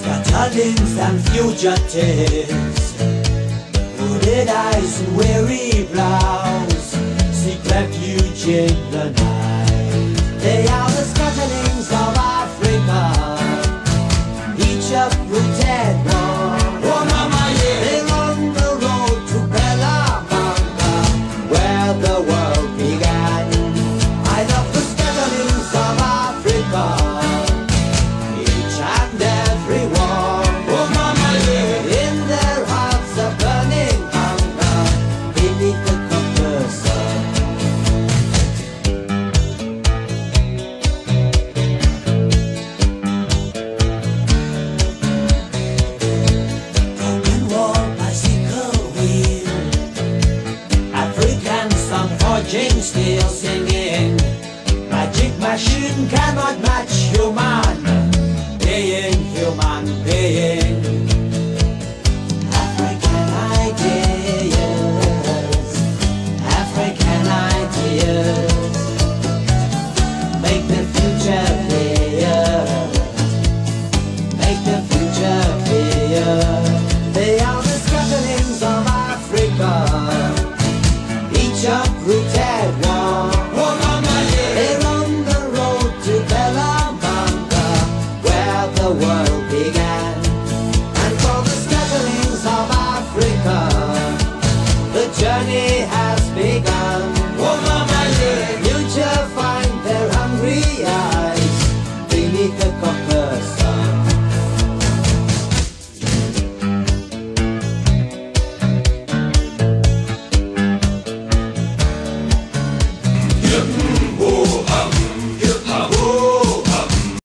Scatterlings and fugitives, hooded eyes and weary brows, seek refuge in the night. They are the scatterlings of Africa, each uprooted one. Oh mama, yeah. They're on the road to Bellamanga, where the world began. I love the scatterlings of Africa, each and every one. Oh mama, yeah. In their hearts a burning hunger beneath the copper sun. Broken wall, bicycle wheel, African song forging steel, singing. Magic machine cannot match human being, human being. African ideas, African ideas, make the future clear, make the future clear. They are the scatterlings of Africa, each uprooted one. Oh mama, yeah. They're on the road to Bellamanga, where the world began. And for the scatterlings of Africa, the journey has